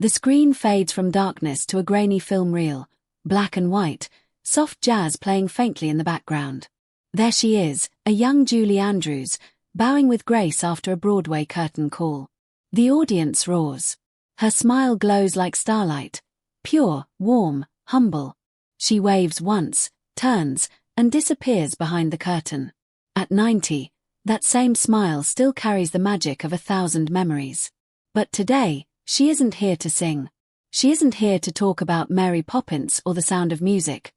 The screen fades from darkness to a grainy film reel, black and white, soft jazz playing faintly in the background. There she is, a young Julie Andrews, bowing with grace after a Broadway curtain call. The audience roars. Her smile glows like starlight, pure, warm, humble. She waves once, turns, and disappears behind the curtain. At 90, that same smile still carries the magic of 1,000 memories. But today, she isn't here to sing. She isn't here to talk about Mary Poppins or The Sound of Music,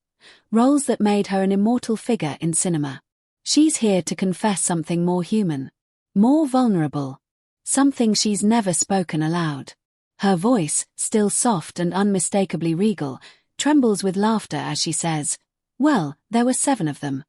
roles that made her an immortal figure in cinema. She's here to confess something more human, more vulnerable, something she's never spoken aloud. Her voice, still soft and unmistakably regal, trembles with laughter as she says, "Well, there were 7 of them."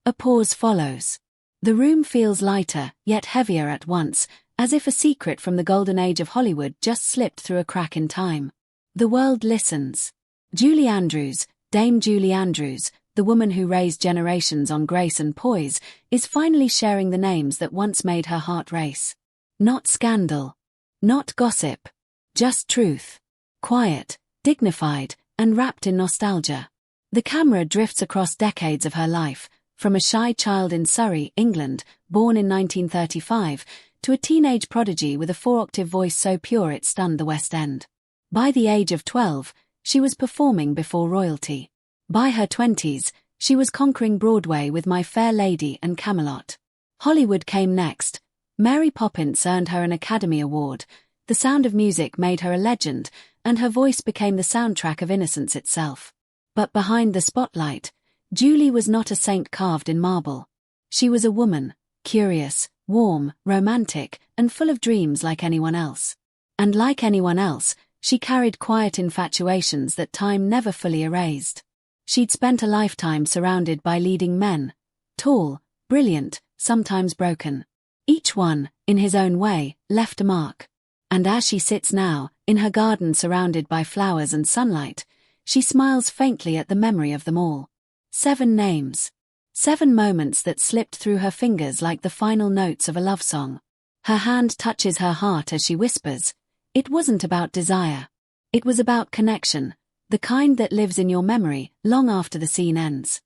A pause follows. The room feels lighter, yet heavier at once, as if a secret from the golden age of Hollywood just slipped through a crack in time. The world listens. Julie Andrews, Dame Julie Andrews, the woman who raised generations on grace and poise, is finally sharing the names that once made her heart race. Not scandal. Not gossip. Just truth. Quiet, dignified, and wrapped in nostalgia. The camera drifts across decades of her life, from a shy child in Surrey, England, born in 1935, to a teenage prodigy with a 4-octave voice so pure it stunned the West End. By the age of 12, she was performing before royalty. By her 20s, she was conquering Broadway with My Fair Lady and Camelot. Hollywood came next. Mary Poppins earned her an Academy Award, The Sound of Music made her a legend, and her voice became the soundtrack of innocence itself. But behind the spotlight, Julie was not a saint carved in marble. She was a woman, curious, warm, romantic, and full of dreams like anyone else. And like anyone else, she carried quiet infatuations that time never fully erased. She'd spent a lifetime surrounded by leading men, tall, brilliant, sometimes broken. Each one, in his own way, left a mark. And as she sits now, in her garden surrounded by flowers and sunlight, she smiles faintly at the memory of them all. 7 names. 7 moments that slipped through her fingers like the final notes of a love song. Her hand touches her heart as she whispers, "It wasn't about desire. It was about connection, the kind that lives in your memory long after the scene ends."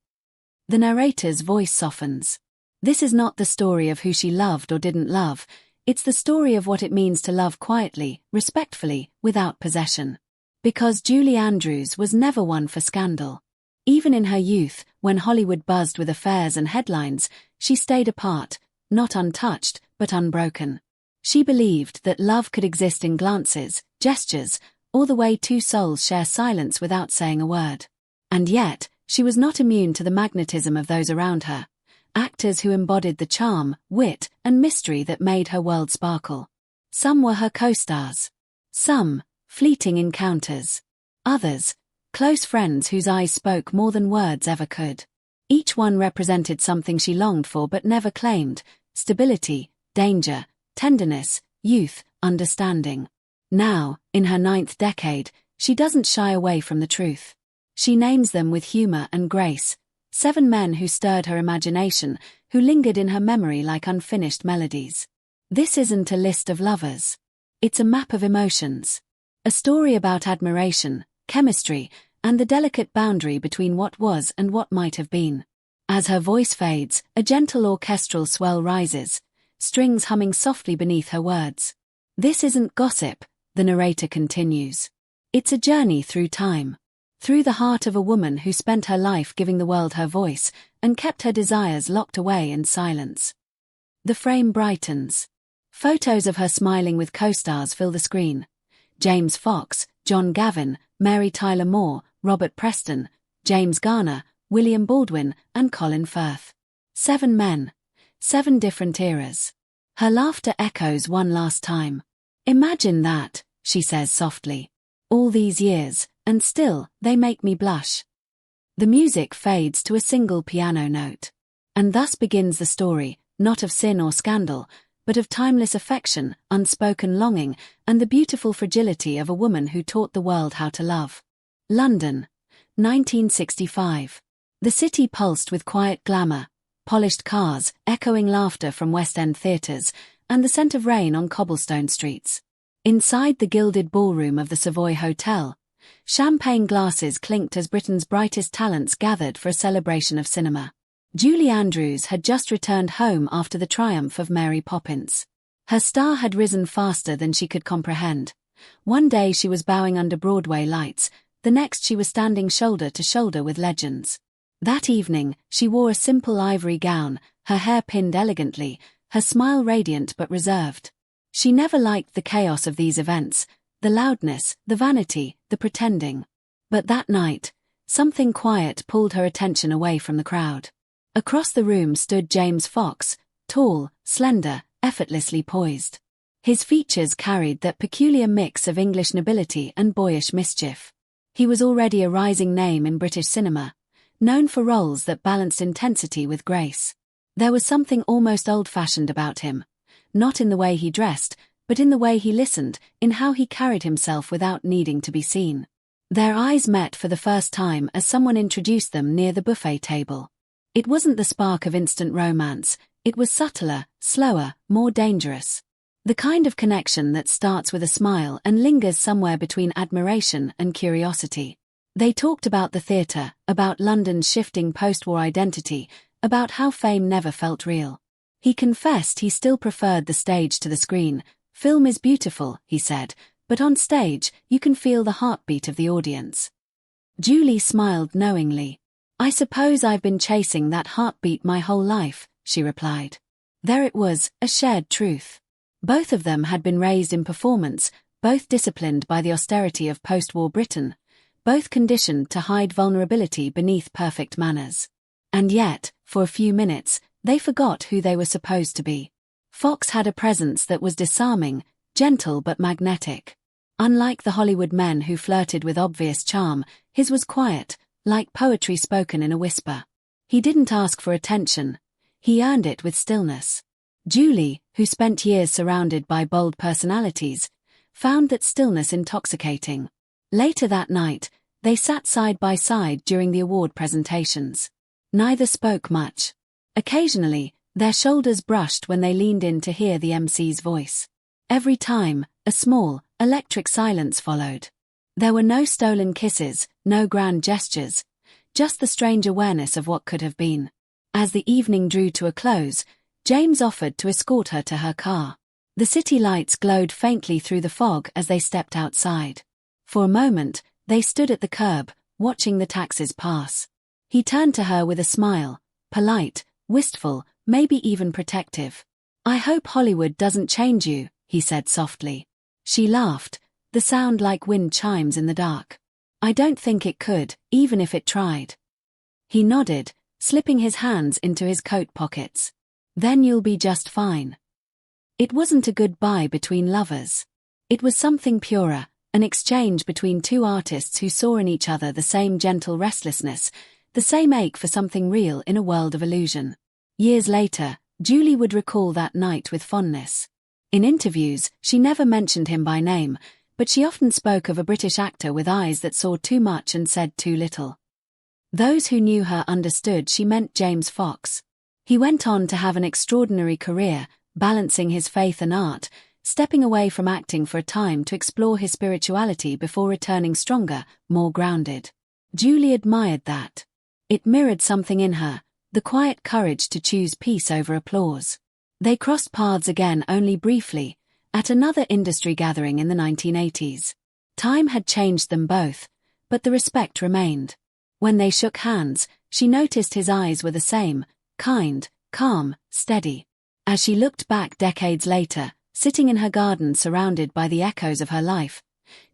The narrator's voice softens. This is not the story of who she loved or didn't love, it's the story of what it means to love quietly, respectfully, without possession. Because Julie Andrews was never one for scandal. Even in her youth, when Hollywood buzzed with affairs and headlines, she stayed apart, not untouched, but unbroken. She believed that love could exist in glances, gestures, or the way 2 souls share silence without saying a word. And yet, she was not immune to the magnetism of those around her, actors who embodied the charm, wit, and mystery that made her world sparkle. Some were her co-stars. Some, fleeting encounters. Others, close friends whose eyes spoke more than words ever could. Each one represented something she longed for but never claimed: stability, danger, tenderness, youth, understanding. Now, in her 9th decade, she doesn't shy away from the truth. She names them with humor and grace. 7 men who stirred her imagination, who lingered in her memory like unfinished melodies. This isn't a list of lovers. It's a map of emotions. A story about admiration, chemistry, and the delicate boundary between what was and what might have been. As her voice fades, a gentle orchestral swell rises, strings humming softly beneath her words. This isn't gossip, the narrator continues. It's a journey through time. Through the heart of a woman who spent her life giving the world her voice, and kept her desires locked away in silence. The frame brightens. Photos of her smiling with co-stars fill the screen. James Fox, John Gavin, Mary Tyler Moore, Robert Preston, James Garner, William Baldwin, and Colin Firth. 7 men. 7 different eras. Her laughter echoes one last time. "Imagine that," she says softly. "All these years, and still, they make me blush." The music fades to a single piano note. And thus begins the story, not of sin or scandal, but of timeless affection, unspoken longing, and the beautiful fragility of a woman who taught the world how to love. London, 1965. The city pulsed with quiet glamour, polished cars, echoing laughter from West End theatres, and the scent of rain on cobblestone streets. Inside the gilded ballroom of the Savoy Hotel, champagne glasses clinked as Britain's brightest talents gathered for a celebration of cinema. Julie Andrews had just returned home after the triumph of Mary Poppins. Her star had risen faster than she could comprehend. One day she was bowing under Broadway lights, the next she was standing shoulder to shoulder with legends. That evening, she wore a simple ivory gown, her hair pinned elegantly, her smile radiant but reserved. She never liked the chaos of these events, the loudness, the vanity, the pretending. But that night, something quiet pulled her attention away from the crowd. Across the room stood James Fox, tall, slender, effortlessly poised. His features carried that peculiar mix of English nobility and boyish mischief. He was already a rising name in British cinema, known for roles that balanced intensity with grace. There was something almost old-fashioned about him, not in the way he dressed, but in the way he listened, in how he carried himself without needing to be seen. Their eyes met for the first time as someone introduced them near the buffet table. It wasn't the spark of instant romance, it was subtler, slower, more dangerous. The kind of connection that starts with a smile and lingers somewhere between admiration and curiosity. They talked about the theatre, about London's shifting post-war identity, about how fame never felt real. He confessed he still preferred the stage to the screen. "Film is beautiful," he said, "but on stage, you can feel the heartbeat of the audience." Julie smiled knowingly. "I suppose I've been chasing that heartbeat my whole life," she replied. There it was, a shared truth. Both of them had been raised in performance, both disciplined by the austerity of post-war Britain, both conditioned to hide vulnerability beneath perfect manners. And yet, for a few minutes, they forgot who they were supposed to be. Fox had a presence that was disarming, gentle but magnetic. Unlike the Hollywood men who flirted with obvious charm, his was quiet, like poetry spoken in a whisper. He didn't ask for attention. He earned it with stillness. Julie, who spent years surrounded by bold personalities, found that stillness intoxicating. Later that night, they sat side by side during the award presentations. Neither spoke much. Occasionally, their shoulders brushed when they leaned in to hear the MC's voice. Every time, a small, electric silence followed. There were no stolen kisses, no grand gestures, just the strange awareness of what could have been. As the evening drew to a close, James offered to escort her to her car. The city lights glowed faintly through the fog as they stepped outside. For a moment, they stood at the curb, watching the taxis pass. He turned to her with a smile, polite, wistful, maybe even protective. "I hope Hollywood doesn't change you," he said softly. She laughed, the sound like wind chimes in the dark. "I don't think it could, even if it tried." He nodded, slipping his hands into his coat pockets. "Then you'll be just fine." It wasn't a goodbye between lovers. It was something purer, an exchange between two artists who saw in each other the same gentle restlessness, the same ache for something real in a world of illusion. Years later, Julie would recall that night with fondness. In interviews, she never mentioned him by name, but she often spoke of a British actor with eyes that saw too much and said too little. Those who knew her understood she meant James Fox. He went on to have an extraordinary career, balancing his faith and art, stepping away from acting for a time to explore his spirituality before returning stronger, more grounded. Julie admired that. It mirrored something in her, the quiet courage to choose peace over applause. They crossed paths again only briefly, at another industry gathering in the 1980s. Time had changed them both, but the respect remained. When they shook hands, she noticed his eyes were the same, kind, calm, steady. As she looked back decades later, sitting in her garden surrounded by the echoes of her life,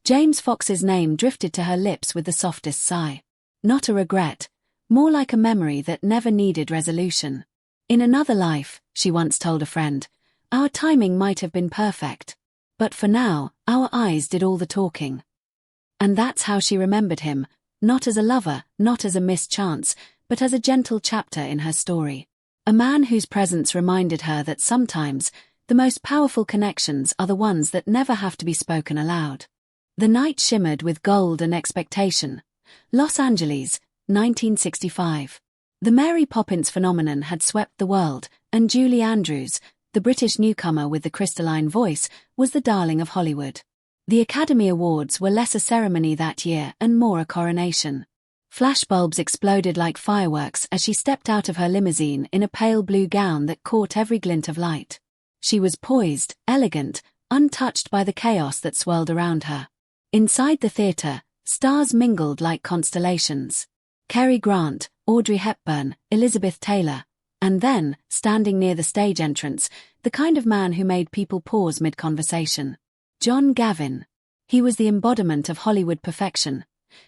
James Fox's name drifted to her lips with the softest sigh. Not a regret, more like a memory that never needed resolution. "In another life," she once told a friend, "our timing might have been perfect. But for now, our eyes did all the talking." And that's how she remembered him, not as a lover, not as a missed chance, but as a gentle chapter in her story. A man whose presence reminded her that sometimes, the most powerful connections are the ones that never have to be spoken aloud. The night shimmered with gold and expectation. Los Angeles, 1965. The Mary Poppins phenomenon had swept the world, and Julie Andrews, the British newcomer with the crystalline voice, was the darling of Hollywood. The Academy Awards were less a ceremony that year and more a coronation. Flashbulbs exploded like fireworks as she stepped out of her limousine in a pale blue gown that caught every glint of light. She was poised, elegant, untouched by the chaos that swirled around her. Inside the theater, stars mingled like constellations. Cary Grant, Audrey Hepburn, Elizabeth Taylor, and then, standing near the stage entrance, the kind of man who made people pause mid-conversation. John Gavin. He was the embodiment of Hollywood perfection.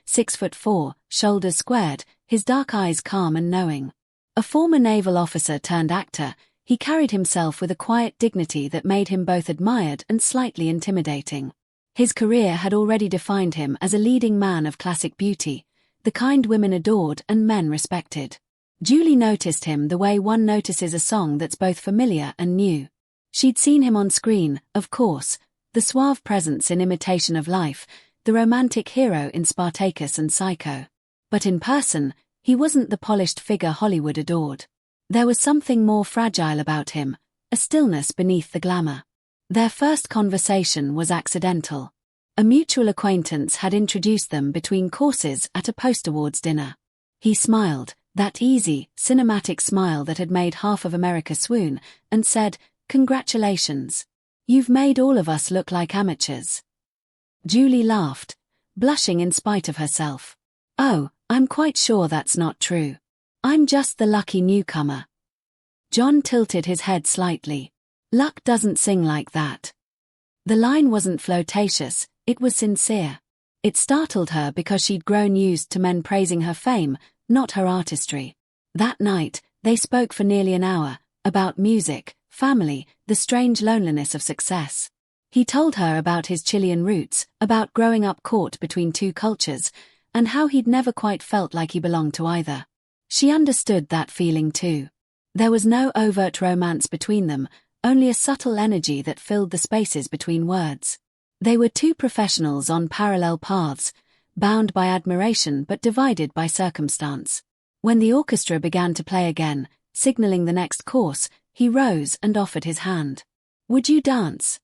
6'4", shoulders squared, his dark eyes calm and knowing. A former naval officer turned actor, he carried himself with a quiet dignity that made him both admired and slightly intimidating. His career had already defined him as a leading man of classic beauty, the kind women adored and men respected. Julie noticed him the way one notices a song that's both familiar and new. She'd seen him on screen, of course, the suave presence in Imitation of Life, the romantic hero in Spartacus and Psycho. But in person, he wasn't the polished figure Hollywood adored. There was something more fragile about him, a stillness beneath the glamour. Their first conversation was accidental. A mutual acquaintance had introduced them between courses at a post-awards dinner. He smiled, that easy, cinematic smile that had made half of America swoon, and said, "Congratulations. You've made all of us look like amateurs." Julie laughed, blushing in spite of herself. "Oh, I'm quite sure that's not true. I'm just the lucky newcomer." John tilted his head slightly. "Luck doesn't sing like that." The line wasn't flirtatious, it was sincere. It startled her because she'd grown used to men praising her fame, not her artistry. That night, they spoke for nearly an hour, about music, family, the strange loneliness of success. He told her about his Chilean roots, about growing up caught between two cultures, and how he'd never quite felt like he belonged to either. She understood that feeling too. There was no overt romance between them, only a subtle energy that filled the spaces between words. They were two professionals on parallel paths, bound by admiration but divided by circumstance. When the orchestra began to play again, signaling the next course, he rose and offered his hand. "Would you dance?"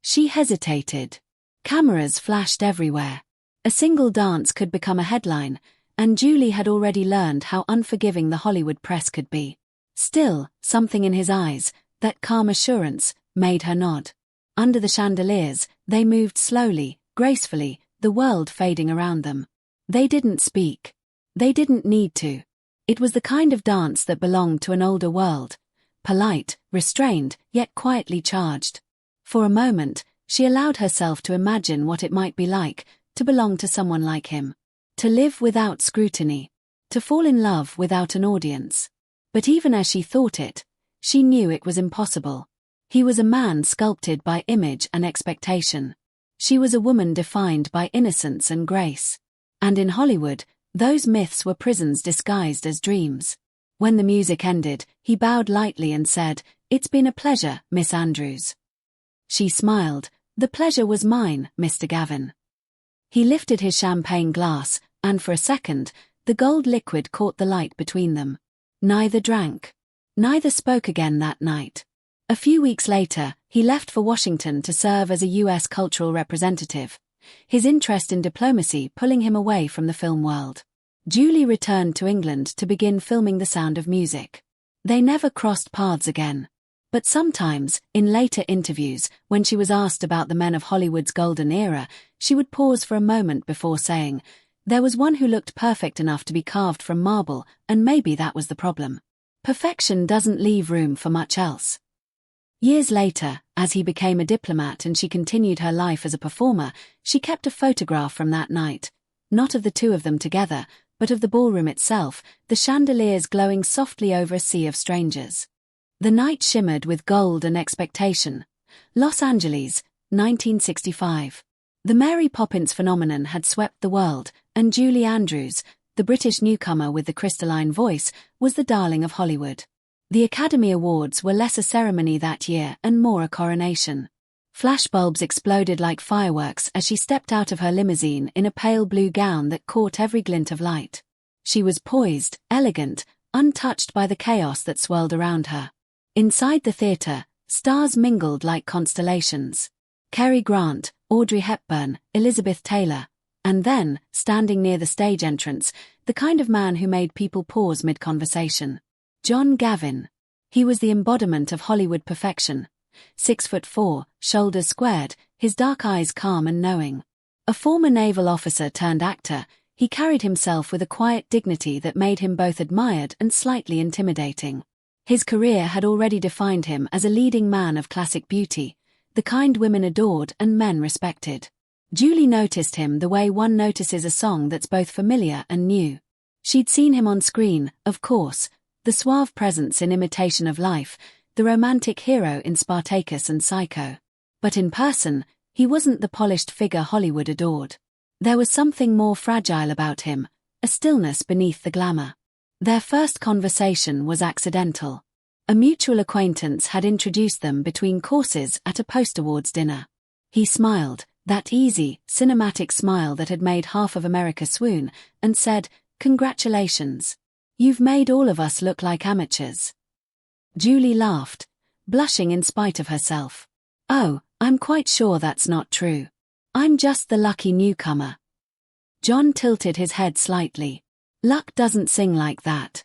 She hesitated. Cameras flashed everywhere. A single dance could become a headline, and Julie had already learned how unforgiving the Hollywood press could be. Still, something in his eyes, that calm assurance, made her nod. Under the chandeliers, they moved slowly, gracefully, the world fading around them. They didn't speak. They didn't need to. It was the kind of dance that belonged to an older world, polite, restrained, yet quietly charged. For a moment, she allowed herself to imagine what it might be like to belong to someone like him. To live without scrutiny. To fall in love without an audience. But even as she thought it, she knew it was impossible. He was a man sculpted by image and expectation. She was a woman defined by innocence and grace. And in Hollywood, those myths were prisons disguised as dreams. When the music ended, he bowed lightly and said, "It's been a pleasure, Miss Andrews." She smiled, "The pleasure was mine, Mr. Gavin." He lifted his champagne glass, and for a second, the gold liquid caught the light between them. Neither drank. Neither spoke again that night. A few weeks later, he left for Washington to serve as a U.S. cultural representative, his interest in diplomacy pulling him away from the film world. Julie returned to England to begin filming The Sound of Music. They never crossed paths again. But sometimes, in later interviews, when she was asked about the men of Hollywood's golden era, she would pause for a moment before saying, "There was one who looked perfect enough to be carved from marble, and maybe that was the problem. Perfection doesn't leave room for much else." Years later, as he became a diplomat and she continued her life as a performer, she kept a photograph from that night, not of the two of them together, but of the ballroom itself, the chandeliers glowing softly over a sea of strangers. The night shimmered with gold and expectation. Los Angeles, 1965. The Mary Poppins phenomenon had swept the world, and Julie Andrews, the British newcomer with the crystalline voice, was the darling of Hollywood. The Academy Awards were less a ceremony that year and more a coronation. Flashbulbs exploded like fireworks as she stepped out of her limousine in a pale blue gown that caught every glint of light. She was poised, elegant, untouched by the chaos that swirled around her. Inside the theater, Stars mingled like constellations. Cary Grant, Audrey Hepburn, Elizabeth Taylor, and then, standing near the stage entrance, the kind of man who made people pause mid-conversation. John Gavin. He was the embodiment of Hollywood perfection. 6'4", shoulders squared, his dark eyes calm and knowing. A former naval officer turned actor, he carried himself with a quiet dignity that made him both admired and slightly intimidating. His career had already defined him as a leading man of classic beauty, the kind women adored and men respected. Julie noticed him the way one notices a song that's both familiar and new. She'd seen him on screen, of course, the suave presence in Imitation of Life, the romantic hero in Spartacus and Psycho. But in person, he wasn't the polished figure Hollywood adored. There was something more fragile about him, a stillness beneath the glamour. Their first conversation was accidental. A mutual acquaintance had introduced them between courses at a post-awards dinner. He smiled, that easy, cinematic smile that had made half of America swoon, and said, "Congratulations. You've made all of us look like amateurs." Julie laughed, blushing in spite of herself. "Oh, I'm quite sure that's not true. I'm just the lucky newcomer." John tilted his head slightly. "Luck doesn't sing like that."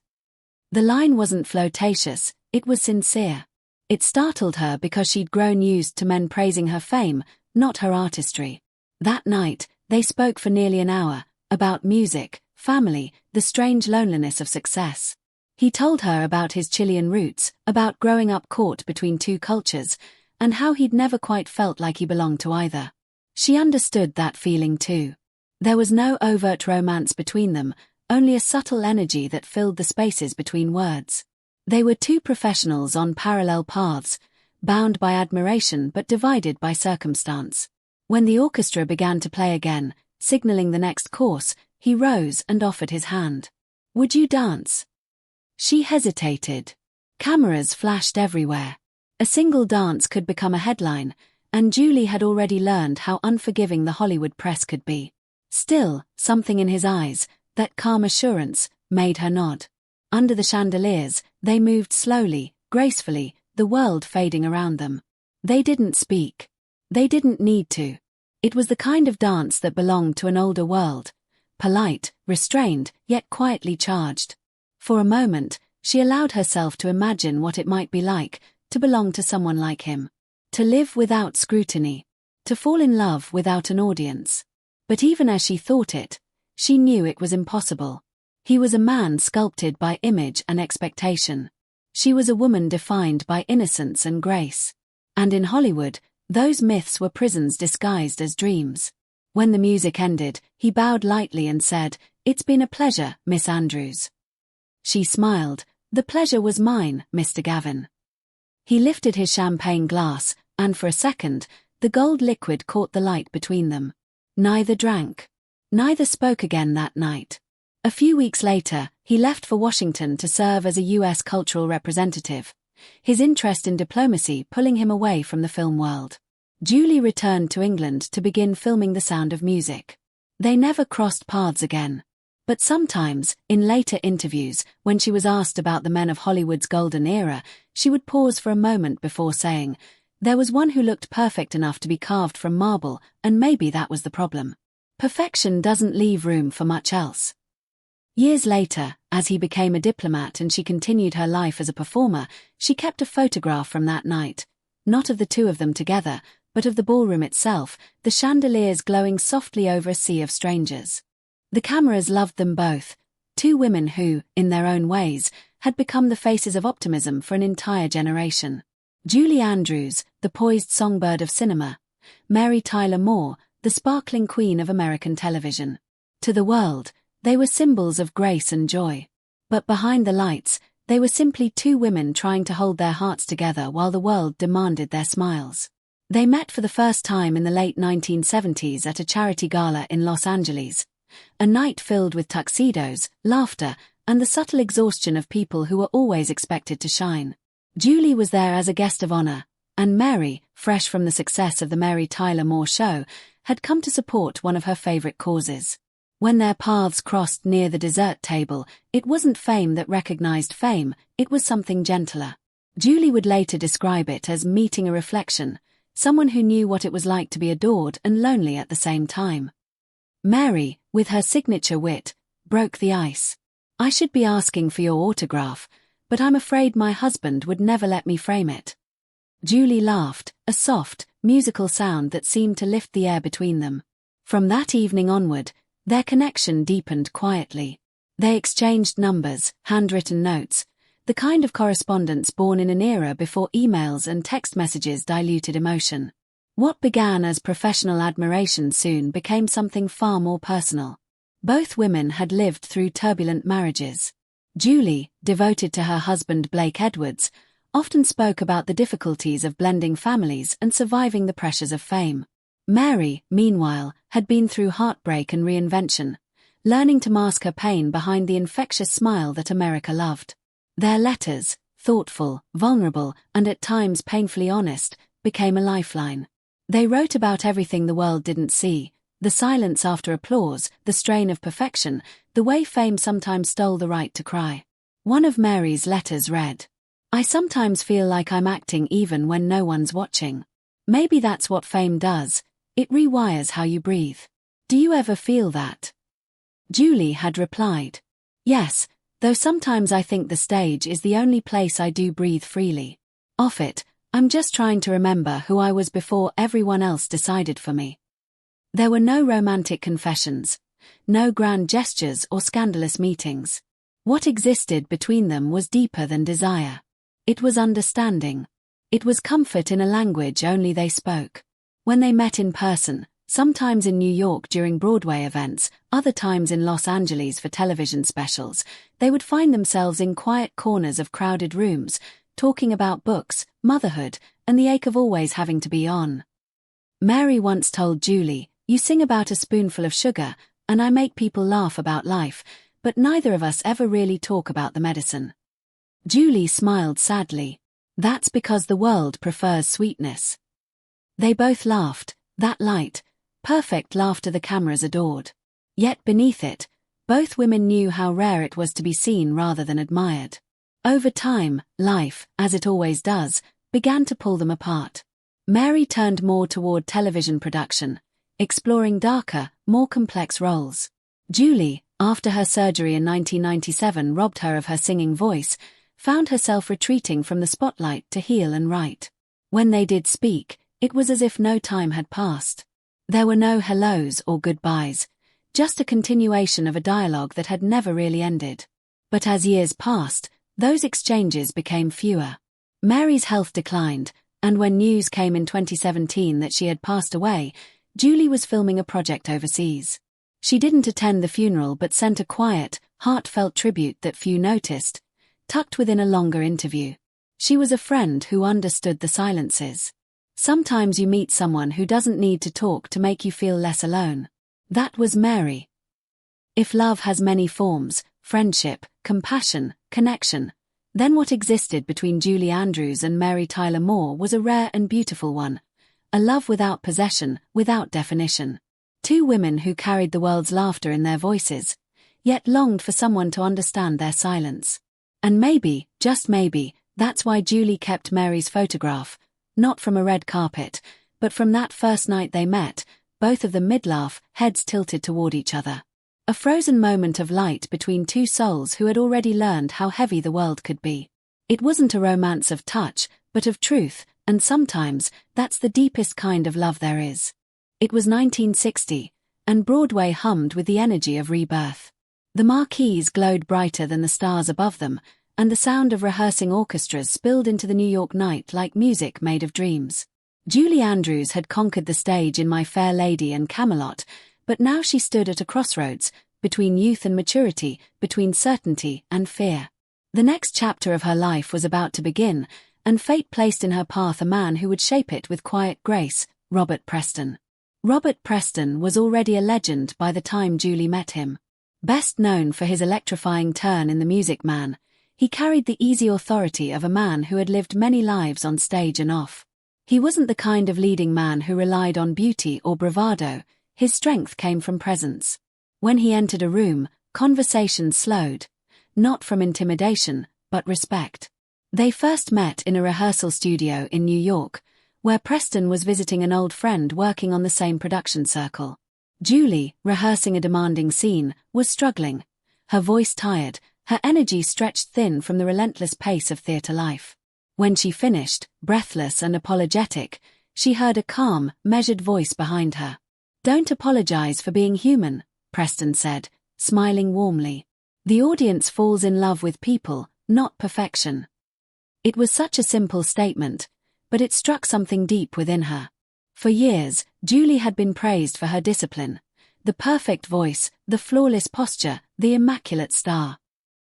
The line wasn't flirtatious, it was sincere. It startled her because she'd grown used to men praising her fame, not her artistry. That night, they spoke for nearly an hour, about music, family, the strange loneliness of success. He told her about his Chilean roots, about growing up caught between two cultures, and how he'd never quite felt like he belonged to either. She understood that feeling too. There was no overt romance between them, only a subtle energy that filled the spaces between words. They were two professionals on parallel paths, bound by admiration but divided by circumstance. When the orchestra began to play again, signaling the next course, he rose and offered his hand. "Would you dance?" She hesitated. Cameras flashed everywhere. A single dance could become a headline, and Julie had already learned how unforgiving the Hollywood press could be. Still, something in his eyes, that calm assurance, made her nod. Under the chandeliers, they moved slowly, gracefully, the world fading around them. They didn't speak. They didn't need to. It was the kind of dance that belonged to an older world, polite, restrained, yet quietly charged. For a moment, she allowed herself to imagine what it might be like to belong to someone like him. To live without scrutiny. To fall in love without an audience. But even as she thought it, she knew it was impossible. He was a man sculpted by image and expectation. She was a woman defined by innocence and grace. And in Hollywood, those myths were prisons disguised as dreams. When the music ended, he bowed lightly and said, "It's been a pleasure, Miss Andrews." She smiled, "The pleasure was mine, Mr. Gavin." He lifted his champagne glass, and for a second, the gold liquid caught the light between them. Neither drank. Neither spoke again that night. A few weeks later, he left for Washington to serve as a U.S. cultural representative, his interest in diplomacy pulling him away from the film world. Julie returned to England to begin filming The Sound of Music. They never crossed paths again. But sometimes, in later interviews, when she was asked about the men of Hollywood's golden era, she would pause for a moment before saying, "There was one who looked perfect enough to be carved from marble, and maybe that was the problem. Perfection doesn't leave room for much else." Years later, as he became a diplomat and she continued her life as a performer, she kept a photograph from that night, not of the two of them together, but of the ballroom itself, the chandeliers glowing softly over a sea of strangers. The cameras loved them both, two women who, in their own ways, had become the faces of optimism for an entire generation. Julie Andrews, the poised songbird of cinema. Mary Tyler Moore, the sparkling queen of American television. To the world, they were symbols of grace and joy. But behind the lights, they were simply two women trying to hold their hearts together while the world demanded their smiles. They met for the first time in the late 1970s at a charity gala in Los Angeles. A night filled with tuxedos, laughter, and the subtle exhaustion of people who were always expected to shine. Julie was there as a guest of honor, and Mary, fresh from the success of the Mary Tyler Moore Show, had come to support one of her favorite causes. When their paths crossed near the dessert table, it wasn't fame that recognized fame, it was something gentler. Julie would later describe it as meeting a reflection, someone who knew what it was like to be adored and lonely at the same time. Mary, with her signature wit, broke the ice. "I should be asking for your autograph, but I'm afraid my husband would never let me frame it." Julie laughed, a soft, musical sound that seemed to lift the air between them. From that evening onward, their connection deepened quietly. They exchanged numbers, handwritten notes, the kind of correspondence born in an era before emails and text messages diluted emotion. What began as professional admiration soon became something far more personal. Both women had lived through turbulent marriages. Julie, devoted to her husband Blake Edwards, often spoke about the difficulties of blending families and surviving the pressures of fame. Mary, meanwhile, had been through heartbreak and reinvention, learning to mask her pain behind the infectious smile that America loved. Their letters, thoughtful, vulnerable, and at times painfully honest, became a lifeline. They wrote about everything the world didn't see: the silence after applause, the strain of perfection, the way fame sometimes stole the right to cry. One of Mary's letters read, "I sometimes feel like I'm acting even when no one's watching. Maybe that's what fame does. It rewires how you breathe. Do you ever feel that?" Julie had replied, "Yes, though sometimes I think the stage is the only place I do breathe freely. Off it, I'm just trying to remember who I was before everyone else decided for me." There were no romantic confessions, no grand gestures or scandalous meetings. What existed between them was deeper than desire. It was understanding. It was comfort in a language only they spoke. When they met in person, sometimes in New York during Broadway events, other times in Los Angeles for television specials, they would find themselves in quiet corners of crowded rooms, talking about books, motherhood, and the ache of always having to be on. Mary once told Julie, "You sing about a spoonful of sugar, and I make people laugh about life, but neither of us ever really talk about the medicine." Julie smiled sadly. "That's because the world prefers sweetness." They both laughed, that light, perfect laughter the cameras adored. Yet beneath it, both women knew how rare it was to be seen rather than admired. Over time, life, as it always does, began to pull them apart. Mary turned more toward television production, exploring darker, more complex roles. Julie, after her surgery in 1997 robbed her of her singing voice, found herself retreating from the spotlight to heal and write. When they did speak, it was as if no time had passed. There were no hellos or goodbyes, just a continuation of a dialogue that had never really ended. But as years passed, those exchanges became fewer. Mary's health declined, and when news came in 2017 that she had passed away, Julie was filming a project overseas. She didn't attend the funeral but sent a quiet, heartfelt tribute that few noticed, tucked within a longer interview. She was a friend who understood the silences. Sometimes you meet someone who doesn't need to talk to make you feel less alone. That was Mary. If love has many forms, friendship, compassion, connection, then what existed between Julie Andrews and Mary Tyler Moore was a rare and beautiful one. A love without possession, without definition. Two women who carried the world's laughter in their voices, yet longed for someone to understand their silence. And maybe, just maybe, that's why Julie kept Mary's photograph, not from a red carpet, but from that first night they met, both of them mid-laugh, heads tilted toward each other. A frozen moment of light between two souls who had already learned how heavy the world could be. It wasn't a romance of touch, but of truth, and sometimes, that's the deepest kind of love there is. It was 1960, and Broadway hummed with the energy of rebirth. The marquees glowed brighter than the stars above them, and the sound of rehearsing orchestras spilled into the New York night like music made of dreams. Julie Andrews had conquered the stage in My Fair Lady and Camelot, but now she stood at a crossroads, between youth and maturity, between certainty and fear. The next chapter of her life was about to begin, and fate placed in her path a man who would shape it with quiet grace, Robert Preston. Robert Preston was already a legend by the time Julie met him. Best known for his electrifying turn in The Music Man, he carried the easy authority of a man who had lived many lives on stage and off. He wasn't the kind of leading man who relied on beauty or bravado. His strength came from presence. When he entered a room, conversations slowed, not from intimidation, but respect. They first met in a rehearsal studio in New York, where Preston was visiting an old friend working on the same production circle. Julie, rehearsing a demanding scene, was struggling, her voice tired, her energy stretched thin from the relentless pace of theatre life. When she finished, breathless and apologetic, she heard a calm, measured voice behind her. "Don't apologize for being human," Preston said, smiling warmly. "The audience falls in love with people, not perfection." It was such a simple statement, but it struck something deep within her. For years, Julie had been praised for her discipline, the perfect voice, the flawless posture, the immaculate star.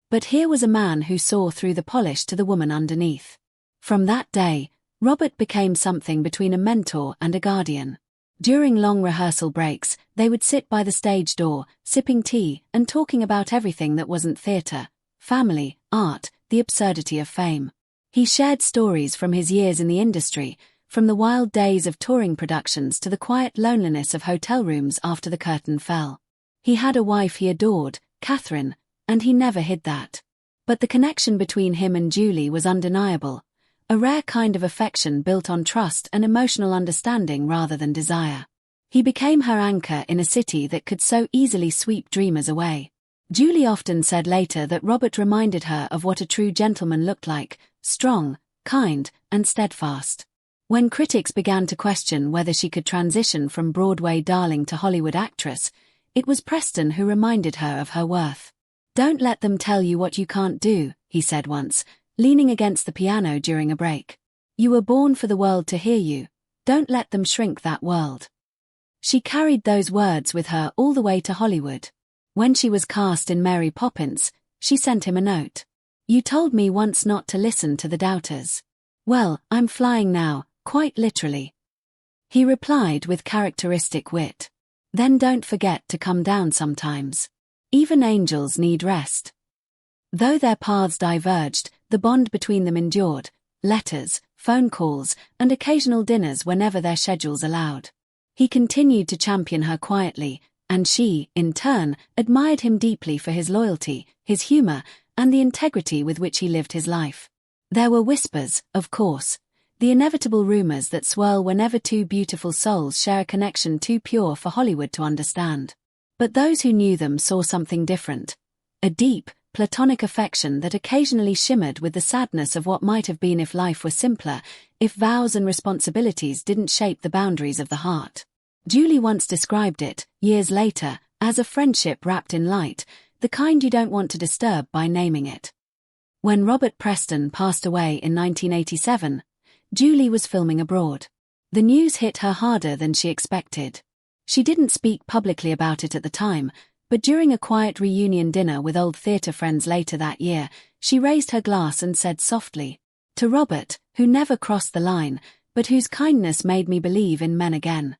But here was a man who saw through the polish to the woman underneath. From that day, Robert became something between a mentor and a guardian. During long rehearsal breaks, they would sit by the stage door, sipping tea and talking about everything that wasn't theatre, family, art, the absurdity of fame. He shared stories from his years in the industry, from the wild days of touring productions to the quiet loneliness of hotel rooms after the curtain fell. He had a wife he adored, Catherine, and he never hid that. But the connection between him and Julie was undeniable, a rare kind of affection built on trust and emotional understanding rather than desire. He became her anchor in a city that could so easily sweep dreamers away. Julie often said later that Robert reminded her of what a true gentleman looked like, strong, kind, and steadfast. When critics began to question whether she could transition from Broadway darling to Hollywood actress, it was Preston who reminded her of her worth. "Don't let them tell you what you can't do," he said once, leaning against the piano during a break. "You were born for the world to hear you. Don't let them shrink that world." She carried those words with her all the way to Hollywood. When she was cast in Mary Poppins, she sent him a note. "You told me once not to listen to the doubters. Well, I'm flying now, quite literally." He replied with characteristic wit. "Then don't forget to come down sometimes. Even angels need rest." Though their paths diverged, the bond between them endured, letters, phone calls, and occasional dinners whenever their schedules allowed. He continued to champion her quietly, and she, in turn, admired him deeply for his loyalty, his humor, and the integrity with which he lived his life. There were whispers, of course, the inevitable rumors that swirl whenever two beautiful souls share a connection too pure for Hollywood to understand. But those who knew them saw something different, a deep, platonic affection that occasionally shimmered with the sadness of what might have been if life were simpler, if vows and responsibilities didn't shape the boundaries of the heart. Julie once described it, years later, as a friendship wrapped in light, the kind you don't want to disturb by naming it. When Robert Preston passed away in 1987, Julie was filming abroad. The news hit her harder than she expected. She didn't speak publicly about it at the time, but during a quiet reunion dinner with old theatre friends later that year, she raised her glass and said softly, "To Robert, who never crossed the line, but whose kindness made me believe in men again."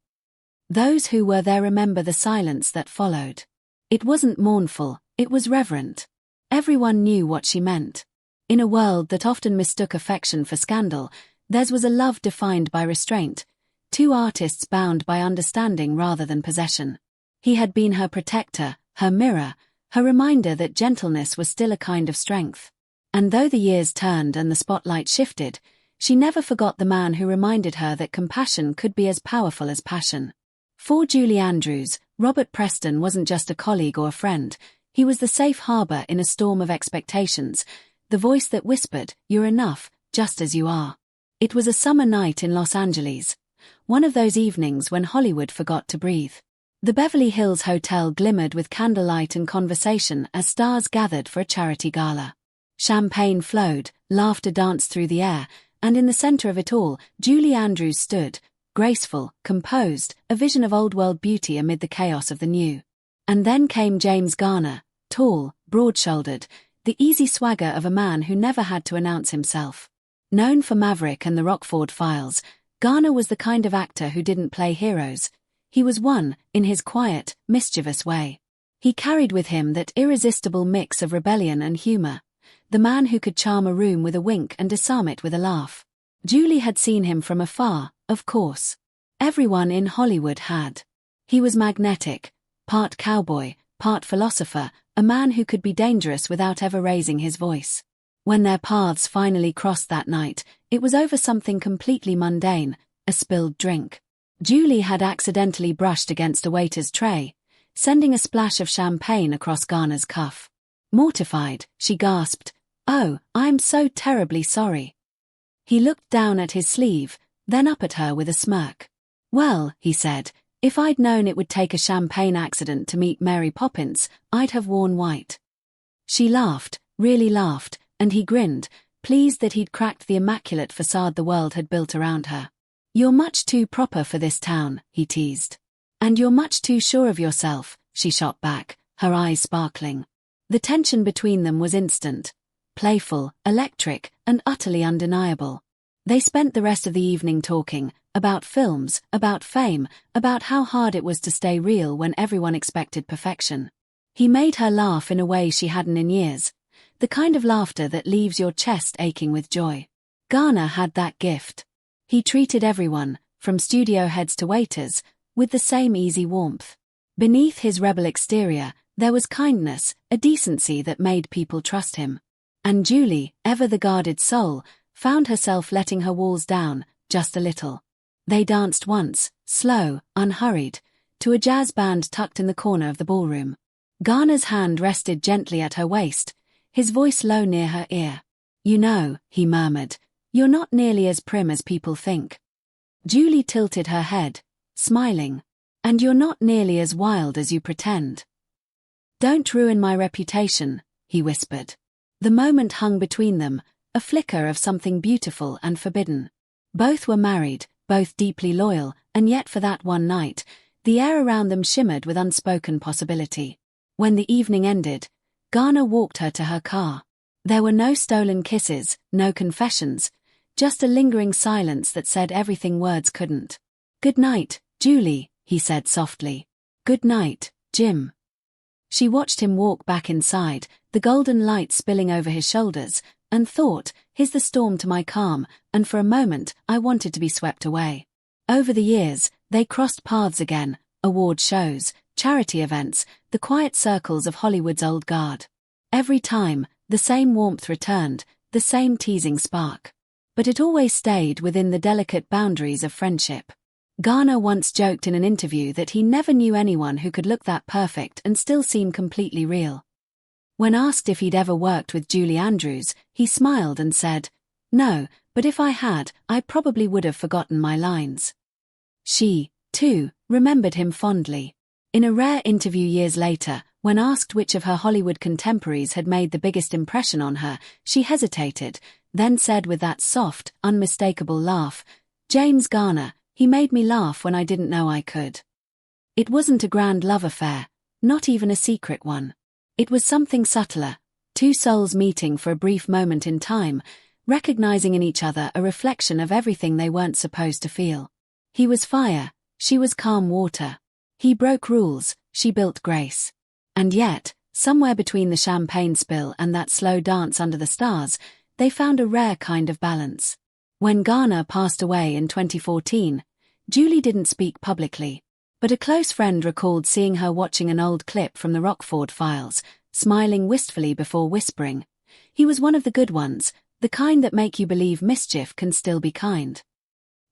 Those who were there remember the silence that followed. It wasn't mournful, it was reverent. Everyone knew what she meant. In a world that often mistook affection for scandal, theirs was a love defined by restraint, two artists bound by understanding rather than possession. He had been her protector, her mirror, her reminder that gentleness was still a kind of strength. And though the years turned and the spotlight shifted, she never forgot the man who reminded her that compassion could be as powerful as passion. For Julie Andrews, Robert Preston wasn't just a colleague or a friend, he was the safe harbor in a storm of expectations, the voice that whispered, "You're enough, just as you are." It was a summer night in Los Angeles, one of those evenings when Hollywood forgot to breathe. The Beverly Hills Hotel glimmered with candlelight and conversation as stars gathered for a charity gala. Champagne flowed, laughter danced through the air, and in the center of it all, Julie Andrews stood, graceful, composed, a vision of old-world beauty amid the chaos of the new. And then came James Garner, tall, broad-shouldered, the easy swagger of a man who never had to announce himself. Known for Maverick and the Rockford Files, Garner was the kind of actor who didn't play heroes. He was one, in his quiet, mischievous way. He carried with him that irresistible mix of rebellion and humor, the man who could charm a room with a wink and disarm it with a laugh. Julie had seen him from afar, of course. Everyone in Hollywood had. He was magnetic, part cowboy, part philosopher, a man who could be dangerous without ever raising his voice. When their paths finally crossed that night, it was over something completely mundane, a spilled drink. Julie had accidentally brushed against a waiter's tray, sending a splash of champagne across Garner's cuff. Mortified, she gasped, "Oh, I'm so terribly sorry." He looked down at his sleeve, then up at her with a smirk. "Well," he said, "if I'd known it would take a champagne accident to meet Mary Poppins, I'd have worn white." She laughed, really laughed, and he grinned, pleased that he'd cracked the immaculate facade the world had built around her. "You're much too proper for this town," he teased. "And you're much too sure of yourself," she shot back, her eyes sparkling. The tension between them was instant, playful, electric, and utterly undeniable. They spent the rest of the evening talking, about films, about fame, about how hard it was to stay real when everyone expected perfection. He made her laugh in a way she hadn't in years, the kind of laughter that leaves your chest aching with joy. Garner had that gift. He treated everyone, from studio heads to waiters, with the same easy warmth. Beneath his rebel exterior, there was kindness, a decency that made people trust him. And Julie, ever the guarded soul, found herself letting her walls down, just a little. They danced once, slow, unhurried, to a jazz band tucked in the corner of the ballroom. Garner's hand rested gently at her waist, his voice low near her ear. "You know," he murmured, "you're not nearly as prim as people think." Julie tilted her head, smiling. "And you're not nearly as wild as you pretend." "Don't ruin my reputation," he whispered. The moment hung between them, a flicker of something beautiful and forbidden. Both were married, both deeply loyal, and yet for that one night, the air around them shimmered with unspoken possibility. When the evening ended, Garner walked her to her car. There were no stolen kisses, no confessions, just a lingering silence that said everything words couldn't. "Good night, Julie," he said softly. "Good night, Jim." She watched him walk back inside, the golden light spilling over his shoulders, and thought, "Here's the storm to my calm," and for a moment I wanted to be swept away. Over the years, they crossed paths again, award shows, charity events, the quiet circles of Hollywood's old guard. Every time, the same warmth returned, the same teasing spark. But it always stayed within the delicate boundaries of friendship. Garner once joked in an interview that he never knew anyone who could look that perfect and still seem completely real. When asked if he'd ever worked with Julie Andrews, he smiled and said, "No, but if I had, I probably would have forgotten my lines." She, too, remembered him fondly. In a rare interview years later, when asked which of her Hollywood contemporaries had made the biggest impression on her, she hesitated, then said with that soft, unmistakable laugh, "James Garner, he made me laugh when I didn't know I could." It wasn't a grand love affair, not even a secret one. It was something subtler, two souls meeting for a brief moment in time, recognizing in each other a reflection of everything they weren't supposed to feel. He was fire, she was calm water. He broke rules, she built grace. And yet, somewhere between the champagne spill and that slow dance under the stars, they found a rare kind of balance. When Garner passed away in 2014, Julie didn't speak publicly, but a close friend recalled seeing her watching an old clip from the Rockford Files, smiling wistfully before whispering, "He was one of the good ones, the kind that make you believe mischief can still be kind."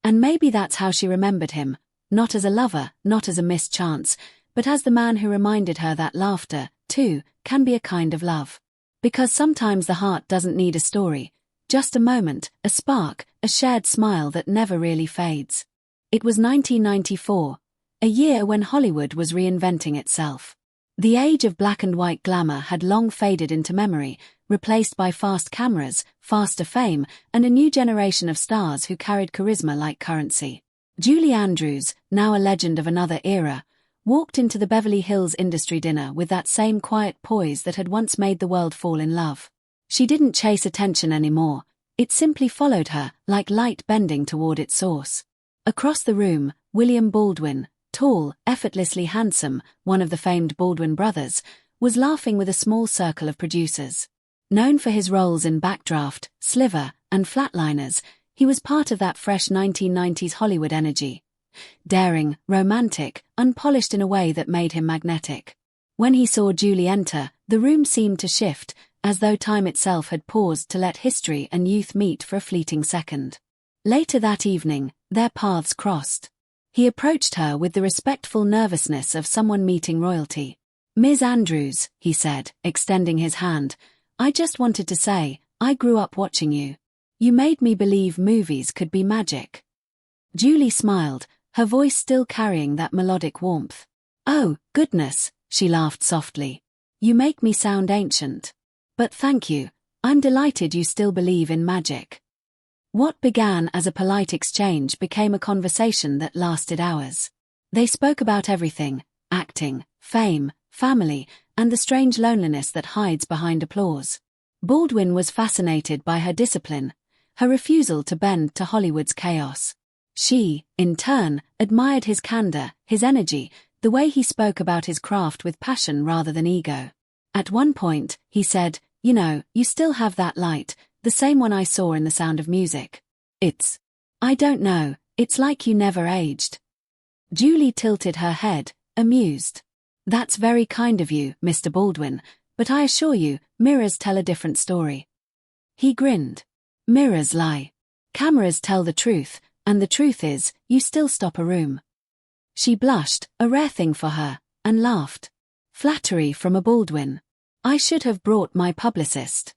And maybe that's how she remembered him, not as a lover, not as a missed chance, but as the man who reminded her that laughter, too, can be a kind of love. Because sometimes the heart doesn't need a story, just a moment, a spark, a shared smile that never really fades. It was 1994, a year when Hollywood was reinventing itself. The age of black and white glamour had long faded into memory, replaced by fast cameras, faster fame, and a new generation of stars who carried charisma like currency. Julie Andrews, now a legend of another era, walked into the Beverly Hills industry dinner with that same quiet poise that had once made the world fall in love. She didn't chase attention anymore, it simply followed her, like light bending toward its source. Across the room, William Baldwin, tall, effortlessly handsome, one of the famed Baldwin brothers, was laughing with a small circle of producers. Known for his roles in Backdraft, Sliver, and Flatliners, he was part of that fresh 1990s Hollywood energy. Daring, romantic, unpolished in a way that made him magnetic. When he saw Julie enter, the room seemed to shift, as though time itself had paused to let history and youth meet for a fleeting second. Later that evening, their paths crossed. He approached her with the respectful nervousness of someone meeting royalty. "Ms. Andrews," he said, extending his hand, "I just wanted to say, I grew up watching you. You made me believe movies could be magic." Julie smiled, her voice still carrying that melodic warmth. "Oh, goodness," she laughed softly. "You make me sound ancient. But thank you, I'm delighted you still believe in magic." What began as a polite exchange became a conversation that lasted hours. They spoke about everything: acting, fame, family, and the strange loneliness that hides behind applause. Baldwin was fascinated by her discipline, her refusal to bend to Hollywood's chaos. She, in turn, admired his candor, his energy, the way he spoke about his craft with passion rather than ego. At one point, he said, "You know, you still have that light, the same one I saw in The Sound of Music. I don't know, it's like you never aged." Julie tilted her head, amused. "That's very kind of you, Mr. Baldwin, but I assure you, mirrors tell a different story." He grinned. "Mirrors lie. Cameras tell the truth, and the truth is, you still stop a room." She blushed, a rare thing for her, and laughed. Flattery from a Baldwin. "I should have brought my publicist."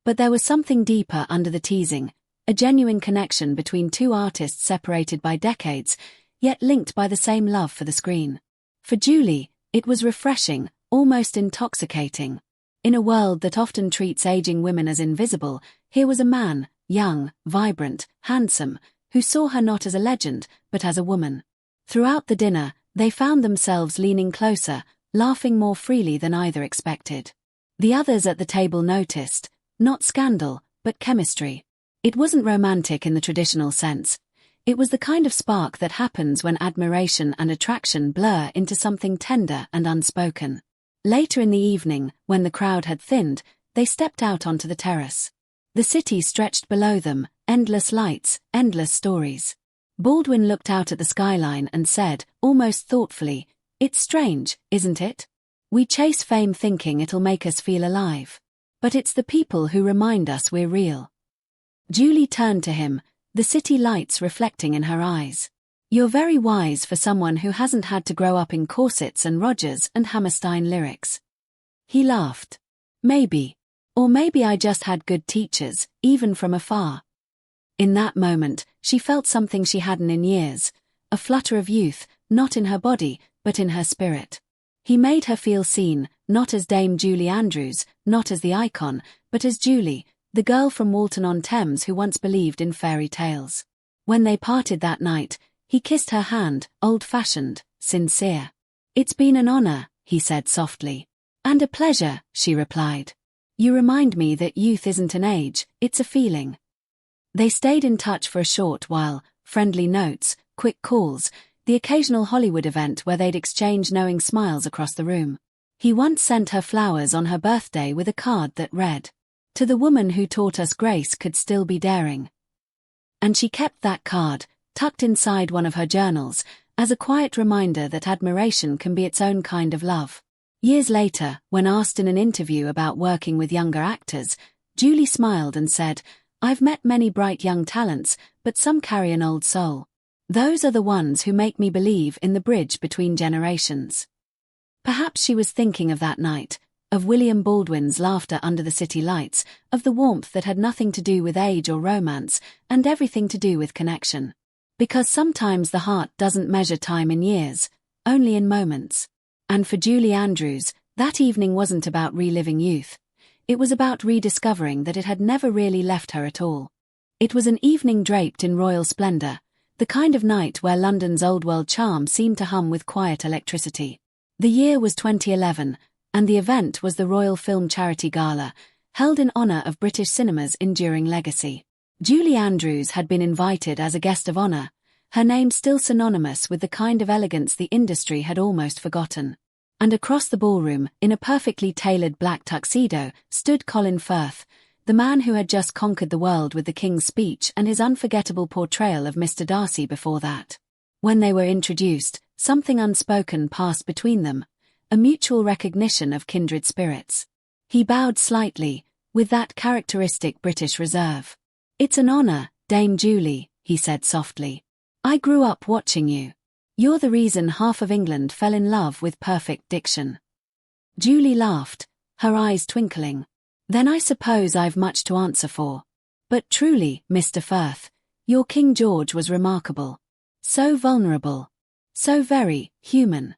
But there was something deeper under the teasing, a genuine connection between two artists separated by decades, yet linked by the same love for the screen. For Julie, it was refreshing, almost intoxicating. In a world that often treats aging women as invisible, here was a man, young, vibrant, handsome, who saw her not as a legend, but as a woman. Throughout the dinner, they found themselves leaning closer, laughing more freely than either expected. The others at the table noticed, not scandal, but chemistry. It wasn't romantic in the traditional sense. It was the kind of spark that happens when admiration and attraction blur into something tender and unspoken. Later in the evening, when the crowd had thinned, they stepped out onto the terrace. The city stretched below them, endless lights, endless stories. Baldwin looked out at the skyline and said, almost thoughtfully, "It's strange, isn't it? We chase fame thinking it'll make us feel alive. But it's the people who remind us we're real." Julie turned to him, the city lights reflecting in her eyes. "You're very wise for someone who hasn't had to grow up in corsets and Rodgers and Hammerstein lyrics." He laughed. "Maybe. Or maybe I just had good teachers, even from afar." In that moment, she felt something she hadn't in years, a flutter of youth, not in her body, but in her spirit. He made her feel seen, not as Dame Julie Andrews, not as the icon, but as Julie, the girl from Walton-on-Thames who once believed in fairy tales. When they parted that night, he kissed her hand, old-fashioned, sincere. "It's been an honor," he said softly. "And a pleasure," she replied. "You remind me that youth isn't an age, it's a feeling." They stayed in touch for a short while, friendly notes, quick calls, the occasional Hollywood event where they'd exchange knowing smiles across the room. He once sent her flowers on her birthday with a card that read, "To the woman who taught us grace could still be daring." And she kept that card, tucked inside one of her journals, as a quiet reminder that admiration can be its own kind of love. Years later, when asked in an interview about working with younger actors, Julie smiled and said, "I've met many bright young talents, but some carry an old soul. Those are the ones who make me believe in the bridge between generations." Perhaps she was thinking of that night, of William Baldwin's laughter under the city lights, of the warmth that had nothing to do with age or romance, and everything to do with connection. Because sometimes the heart doesn't measure time in years, only in moments. And for Julie Andrews, that evening wasn't about reliving youth. It was about rediscovering that it had never really left her at all. It was an evening draped in royal splendor, the kind of night where London's old-world charm seemed to hum with quiet electricity. The year was 2011, and the event was the Royal Film Charity Gala, held in honor of British cinema's enduring legacy. Julie Andrews had been invited as a guest of honor, her name still synonymous with the kind of elegance the industry had almost forgotten. And across the ballroom, in a perfectly tailored black tuxedo, stood Colin Firth, the man who had just conquered the world with the King's Speech and his unforgettable portrayal of Mr. Darcy before that. When they were introduced, something unspoken passed between them, a mutual recognition of kindred spirits. He bowed slightly, with that characteristic British reserve. "It's an honor, Dame Julie," he said softly. "I grew up watching you. You're the reason half of England fell in love with perfect diction." Julie laughed, her eyes twinkling. "Then I suppose I've much to answer for. But truly, Mr. Firth, your King George was remarkable. So vulnerable. So very human."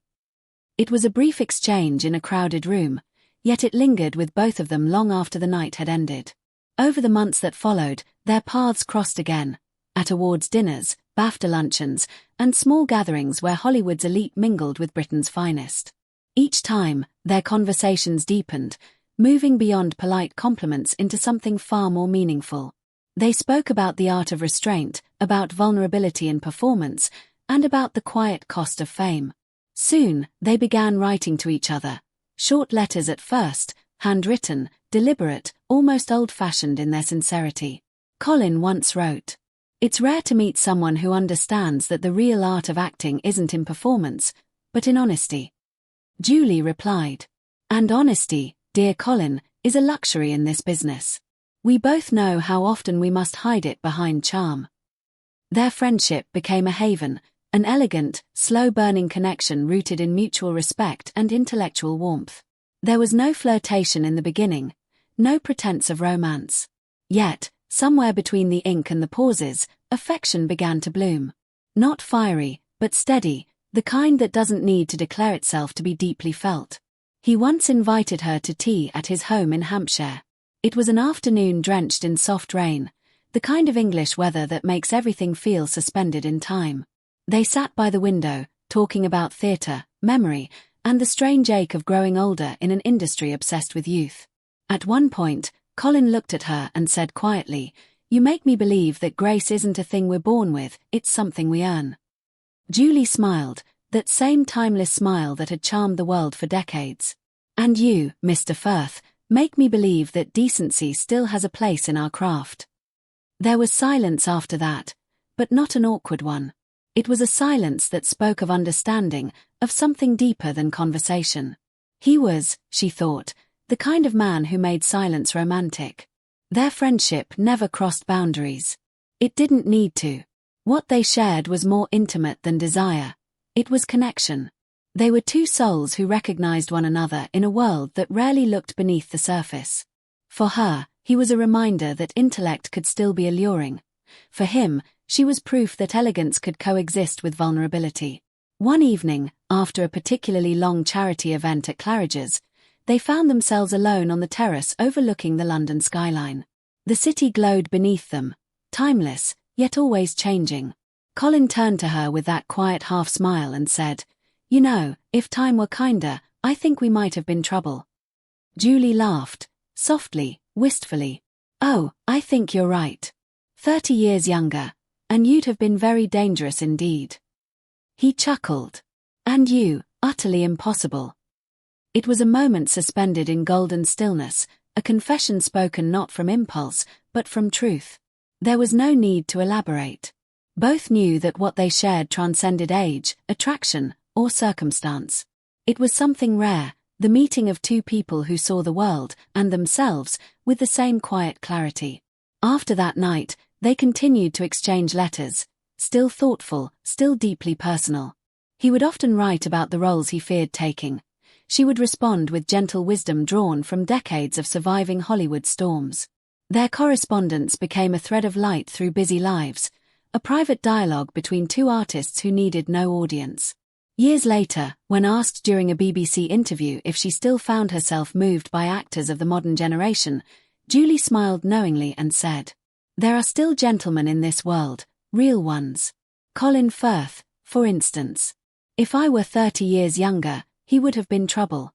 It was a brief exchange in a crowded room, yet it lingered with both of them long after the night had ended. Over the months that followed, their paths crossed again, at awards dinners, BAFTA luncheons, and small gatherings where Hollywood's elite mingled with Britain's finest. Each time, their conversations deepened, moving beyond polite compliments into something far more meaningful. They spoke about the art of restraint, about vulnerability in performance, and about the quiet cost of fame. Soon, they began writing to each other. Short letters at first, handwritten, deliberate, almost old-fashioned in their sincerity. Colin once wrote, "It's rare to meet someone who understands that the real art of acting isn't in performance, but in honesty." Julie replied, "And honesty, dear Colin, is a luxury in this business. We both know how often we must hide it behind charm." Their friendship became a haven, an elegant, slow-burning connection rooted in mutual respect and intellectual warmth. There was no flirtation in the beginning, no pretense of romance. Yet, somewhere between the ink and the pauses, affection began to bloom. Not fiery, but steady, the kind that doesn't need to declare itself to be deeply felt. He once invited her to tea at his home in Hampshire. It was an afternoon drenched in soft rain, the kind of English weather that makes everything feel suspended in time. They sat by the window, talking about theatre, memory, and the strange ache of growing older in an industry obsessed with youth. At one point, Colin looked at her and said quietly, "You make me believe that grace isn't a thing we're born with, it's something we earn." Julie smiled, that same timeless smile that had charmed the world for decades. "And you, Mr. Firth, make me believe that decency still has a place in our craft." There was silence after that, but not an awkward one. It was a silence that spoke of understanding, of something deeper than conversation. He was, she thought, the kind of man who made silence romantic. Their friendship never crossed boundaries. It didn't need to. What they shared was more intimate than desire. It was connection. They were two souls who recognized one another in a world that rarely looked beneath the surface. For her, he was a reminder that intellect could still be alluring. For him, she was proof that elegance could coexist with vulnerability. One evening, after a particularly long charity event at Claridge's, they found themselves alone on the terrace overlooking the London skyline. The city glowed beneath them, timeless, yet always changing. Colin turned to her with that quiet half-smile and said, "You know, if time were kinder, I think we might have been trouble." Julie laughed, softly, wistfully. "Oh, I think you're right. 30 years younger, and you'd have been very dangerous indeed." He chuckled. "And you, utterly impossible." It was a moment suspended in golden stillness, a confession spoken not from impulse, but from truth. There was no need to elaborate. Both knew that what they shared transcended age, attraction, or circumstance. It was something rare, the meeting of two people who saw the world, and themselves, with the same quiet clarity. After that night, they continued to exchange letters, still thoughtful, still deeply personal. He would often write about the roles he feared taking. She would respond with gentle wisdom drawn from decades of surviving Hollywood storms. Their correspondence became a thread of light through busy lives, a private dialogue between two artists who needed no audience. Years later, when asked during a BBC interview if she still found herself moved by actors of the modern generation, Julie smiled knowingly and said, "There are still gentlemen in this world, real ones. Colin Firth, for instance. If I were 30 years younger, he would have been trouble."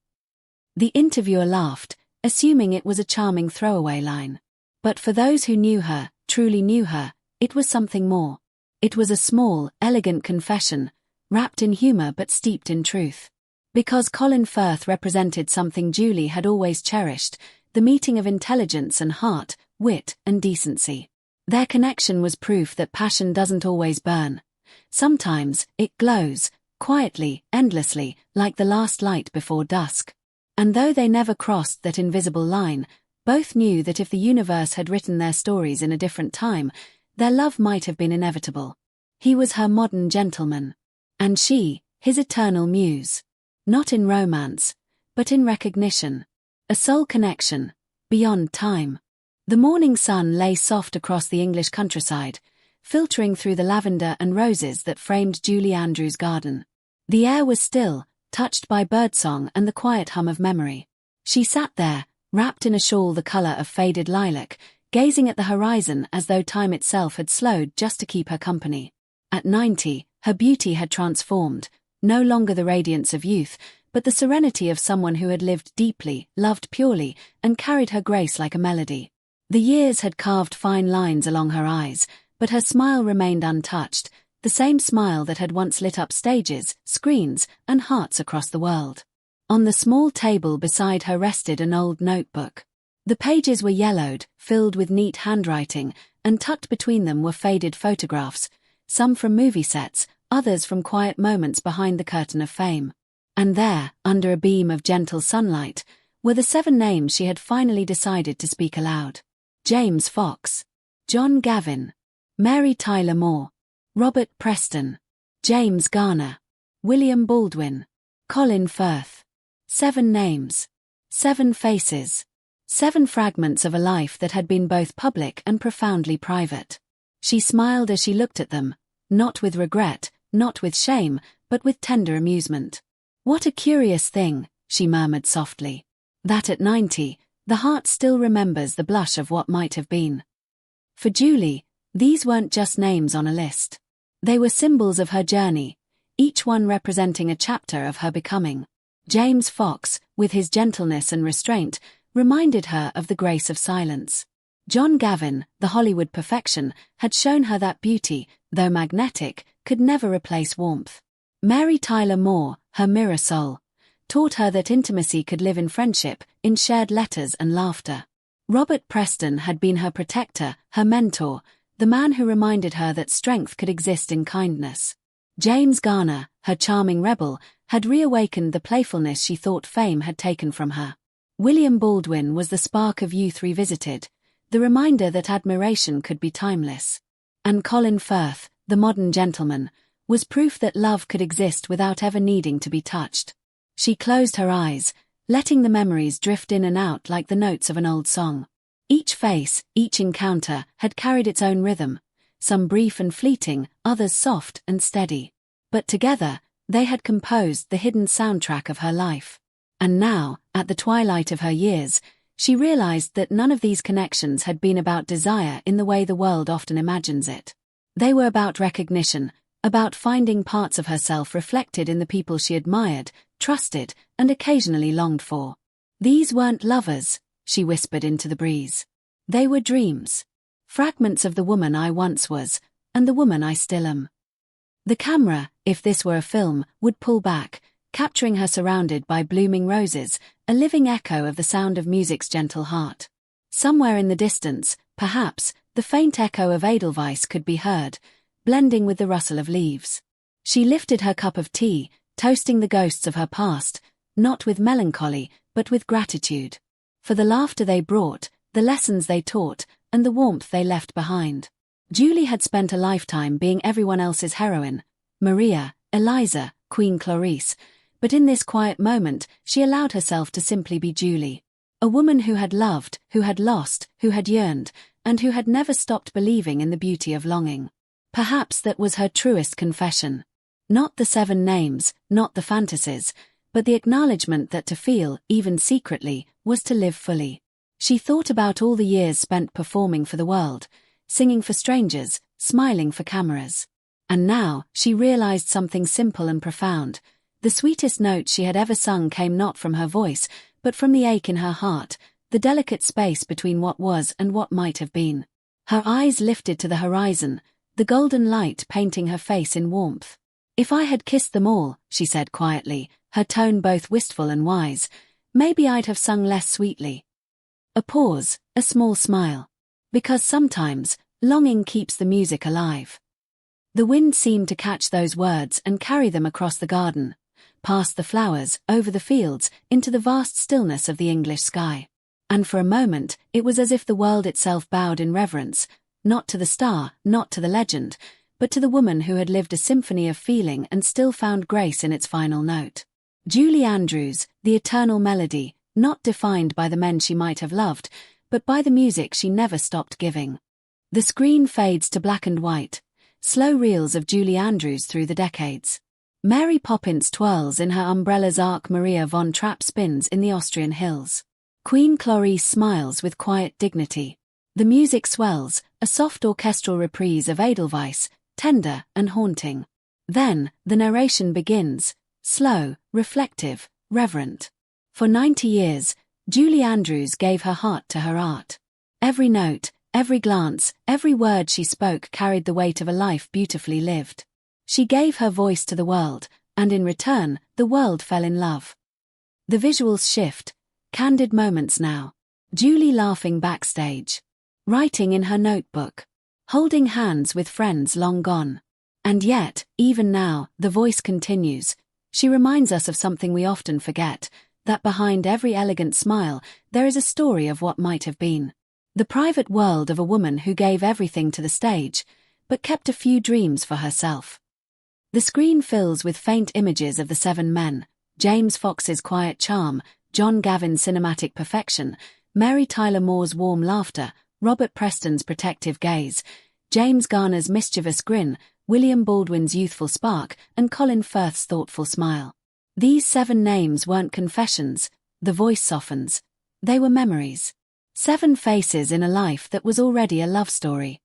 The interviewer laughed, assuming it was a charming throwaway line. But for those who knew her, truly knew her, it was something more. It was a small, elegant confession, wrapped in humor but steeped in truth. Because Colin Firth represented something Julie had always cherished, the meeting of intelligence and heart, wit and decency. Their connection was proof that passion doesn't always burn. Sometimes, it glows, quietly, endlessly, like the last light before dusk. And though they never crossed that invisible line, both knew that if the universe had written their stories in a different time, their love might have been inevitable. He was her modern gentleman. And she, his eternal muse. Not in romance, but in recognition. A soul connection, beyond time. The morning sun lay soft across the English countryside, filtering through the lavender and roses that framed Julie Andrews' garden. The air was still, touched by birdsong and the quiet hum of memory. She sat there, wrapped in a shawl the color of faded lilac, gazing at the horizon as though time itself had slowed just to keep her company. At 90, her beauty had transformed, no longer the radiance of youth, but the serenity of someone who had lived deeply, loved purely, and carried her grace like a melody. The years had carved fine lines along her eyes, but her smile remained untouched, the same smile that had once lit up stages, screens, and hearts across the world. On the small table beside her rested an old notebook. The pages were yellowed, filled with neat handwriting, and tucked between them were faded photographs, some from movie sets, others from quiet moments behind the curtain of fame. And there, under a beam of gentle sunlight, were the 7 names she had finally decided to speak aloud. James Fox. John Gavin. Mary Tyler Moore. Robert Preston. James Garner. William Baldwin. Colin Firth. 7 names. 7 faces. 7 fragments of a life that had been both public and profoundly private. She smiled as she looked at them, not with regret, not with shame, but with tender amusement. What a curious thing, she murmured softly, that at 90, the heart still remembers the blush of what might have been. For Julie, these weren't just names on a list. They were symbols of her journey, each one representing a chapter of her becoming. James Fox, with his gentleness and restraint, reminded her of the grace of silence. John Gavin, the Hollywood perfection, had shown her that beauty, though magnetic, could never replace warmth. Mary Tyler Moore, her mirror soul, taught her that intimacy could live in friendship, in shared letters and laughter. Robert Preston had been her protector, her mentor, the man who reminded her that strength could exist in kindness. James Garner, her charming rebel, had reawakened the playfulness she thought fame had taken from her. William Baldwin was the spark of youth revisited, the reminder that admiration could be timeless. And Colin Firth, the modern gentleman, was proof that love could exist without ever needing to be touched. She closed her eyes, letting the memories drift in and out like the notes of an old song. Each face, each encounter, had carried its own rhythm, some brief and fleeting, others soft and steady. But together, they had composed the hidden soundtrack of her life. And now, at the twilight of her years, she realized that none of these connections had been about desire in the way the world often imagines it. They were about recognition, about finding parts of herself reflected in the people she admired, trusted, and occasionally longed for. These weren't lovers, she whispered into the breeze. They were dreams. Fragments of the woman I once was, and the woman I still am. The camera, if this were a film, would pull back, capturing her surrounded by blooming roses, a living echo of the sound of music's gentle heart. Somewhere in the distance, perhaps, the faint echo of Edelweiss could be heard, blending with the rustle of leaves. She lifted her cup of tea, toasting the ghosts of her past, not with melancholy, but with gratitude. For the laughter they brought, the lessons they taught, and the warmth they left behind. Julie had spent a lifetime being everyone else's heroine, Maria, Eliza, Queen Clarice, but in this quiet moment she allowed herself to simply be Julie. A woman who had loved, who had lost, who had yearned, and who had never stopped believing in the beauty of longing. Perhaps that was her truest confession. Not the 7 names, not the fantasies, but the acknowledgement that to feel, even secretly, was to live fully. She thought about all the years spent performing for the world, singing for strangers, smiling for cameras. And now, she realized something simple and profound. The sweetest note she had ever sung came not from her voice, but from the ache in her heart, the delicate space between what was and what might have been. Her eyes lifted to the horizon, the golden light painting her face in warmth. If I had kissed them all, she said quietly, her tone both wistful and wise, maybe I'd have sung less sweetly. A pause, a small smile. Because sometimes, longing keeps the music alive. The wind seemed to catch those words and carry them across the garden, past the flowers, over the fields, into the vast stillness of the English sky. And for a moment, it was as if the world itself bowed in reverence, not to the star, not to the legend, but to the woman who had lived a symphony of feeling and still found grace in its final note. Julie Andrews, the eternal melody, not defined by the men she might have loved, but by the music she never stopped giving. The screen fades to black and white, slow reels of Julie Andrews through the decades. Mary Poppins twirls in her umbrella's arc, Maria von Trapp spins in the Austrian hills. Queen Clarice smiles with quiet dignity. The music swells, a soft orchestral reprise of Edelweiss, tender and haunting. Then, the narration begins, slow, reflective, reverent. For 90 years, Julie Andrews gave her heart to her art. Every note, every glance, every word she spoke carried the weight of a life beautifully lived. She gave her voice to the world, and in return, the world fell in love. The visuals shift, candid moments now. Julie laughing backstage. Writing in her notebook. Holding hands with friends long gone. And yet, even now, the voice continues. She reminds us of something we often forget, that behind every elegant smile, there is a story of what might have been. The private world of a woman who gave everything to the stage, but kept a few dreams for herself. The screen fills with faint images of the seven men, James Fox's quiet charm, John Gavin's cinematic perfection, Mary Tyler Moore's warm laughter, Robert Preston's protective gaze, James Garner's mischievous grin, William Baldwin's youthful spark, and Colin Firth's thoughtful smile. These 7 names weren't confessions, the voice softens. They were memories. 7 faces in a life that was already a love story.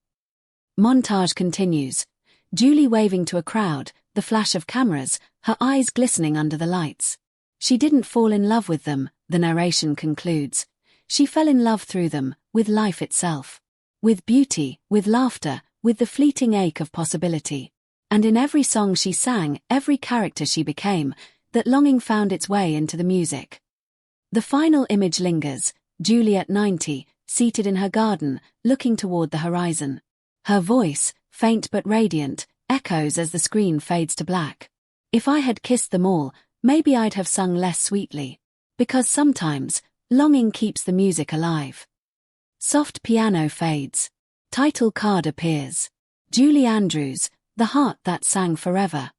Montage continues. Julie waving to a crowd, the flash of cameras, her eyes glistening under the lights. She didn't fall in love with them, the narration concludes. She fell in love through them, with life itself. With beauty, with laughter, with the fleeting ache of possibility. And in every song she sang, every character she became, that longing found its way into the music. The final image lingers, Julie at 90, seated in her garden, looking toward the horizon. Her voice, faint but radiant, echoes as the screen fades to black. If I had kissed them all, maybe I'd have sung less sweetly. Because sometimes, longing keeps the music alive. Soft piano fades. Title card appears. Julie Andrews, the heart that sang forever.